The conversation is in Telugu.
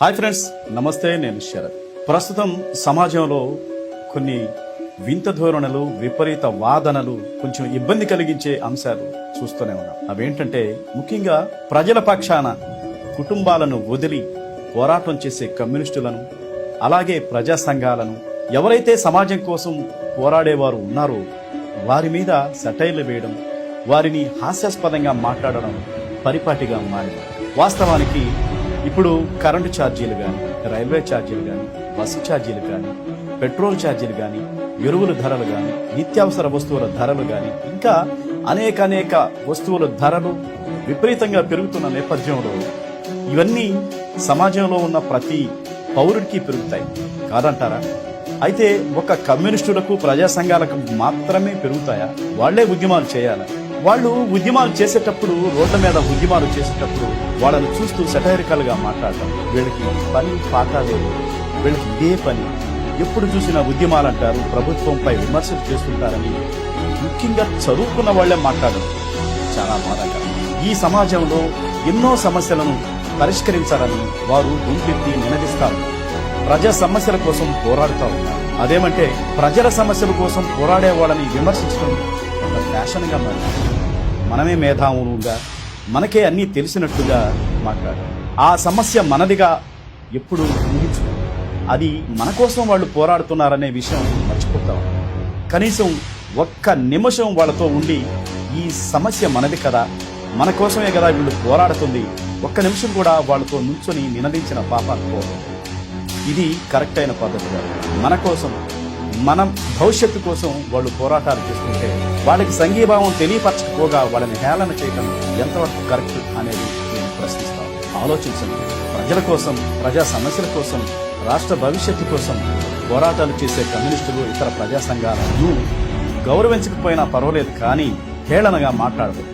హాయ్ ఫ్రెండ్స్, నమస్తే. నేను శరత్. ప్రస్తుతం సమాజంలో కొన్ని వింత ధోరణులు, విపరీత వాదనలు, కొంచెం ఇబ్బంది కలిగించే అంశాలు చూస్తూనే ఉన్నాం. అవేంటంటే ముఖ్యంగా ప్రజల పక్షాన కుటుంబాలను వదిలి పోరాటం చేసే కమ్యూనిస్టులను, అలాగే ప్రజా సంఘాలను, ఎవరైతే సమాజం కోసం పోరాడేవారు ఉన్నారో వారి మీద సెటైర్లు వేయడం, వారిని హాస్యాస్పదంగా మాట్లాడడం పరిపాటిగా మారింది. వాస్తవానికి ఇప్పుడు కరెంటు ఛార్జీలు కానీ, రైల్వే ఛార్జీలు కానీ, బస్సు ఛార్జీలు కానీ, పెట్రోల్ ఛార్జీలు కానీ, ఎరువుల ధరలు కానీ, నిత్యావసర వస్తువుల ధరలు కానీ, ఇంకా అనేక వస్తువుల ధరలు విపరీతంగా పెరుగుతున్న నేపథ్యంలో ఇవన్నీ సమాజంలో ఉన్న ప్రతి పౌరుడికి పెరుగుతాయి కాదంటారా? అయితే ఒక కమ్యూనిస్టులకు, ప్రజా సంఘాలకు మాత్రమే పెరుగుతాయా? వాళ్లే ఉద్యమాలు చేయాలా? వాళ్ళు ఉద్యమాలు చేసేటప్పుడు, రోడ్ల మీద ఉద్యమాలు చేసేటప్పుడు వాళ్ళని చూస్తూ సెటైరికల్ గా మాట్లాడటం, వీళ్ళకి పని పాట లేదు, వీళ్ళకి ఇదే పని, ఎప్పుడు చూసినా ఉద్యమాలు అంటారు, ప్రభుత్వంపై విమర్శలు చేస్తుంటారని ముఖ్యంగా చదువుకున్న వాళ్లే మాట్లాడడం చాలా బాధాకరం. ఈ సమాజంలో ఎన్నో సమస్యలను పరిష్కరించాలని వారు గుంపెత్తి నినదిస్తారు. ప్రజా సమస్యల కోసం పోరాడుతూ ఉన్నారు. అదేమంటే ప్రజల సమస్యల కోసం పోరాడే వాళ్ళని విమర్శించడం ఒక ఫ్యాషన్గా మారింది. మనమే మేధావులుగా, మనకే అన్నీ తెలిసినట్టుగా మాట్లాడాలి. ఆ సమస్య మనదిగా ఎప్పుడు ఊహించుకో. అది మన కోసం వాళ్ళు పోరాడుతున్నారనే విషయం మర్చిపోతాం. కనీసం ఒక్క నిమిషం వాళ్ళతో ఉండి ఈ సమస్య మనది కదా, మన కోసమే కదా వీళ్ళు పోరాడుతుంది, ఒక్క నిమిషం కూడా వాళ్ళతో నుంచొని నినదించిన పాపాలు పోదు. ఇది కరెక్ట్ అయిన పద్ధతి కాదు. మన కోసం, మన భవిష్యత్తు కోసం వాళ్ళు పోరాటాలు చేస్తుంటే వాళ్ళకి సంఘీభావం తెలియపరచకపోగా వాళ్ళని హేళన చేయడం ఎంతవరకు కరెక్ట్ అనేది నేను ప్రశ్నిస్తాను. ఆలోచించండి. ప్రజల కోసం, ప్రజా సమస్యల కోసం, రాష్ట్ర భవిష్యత్తు కోసం పోరాటాలు చేసే కమ్యూనిస్టులు, ఇతర ప్రజా సంఘాలను గౌరవించకపోయినా పర్వాలేదు, కానీ హేళనగా మాట్లాడదు.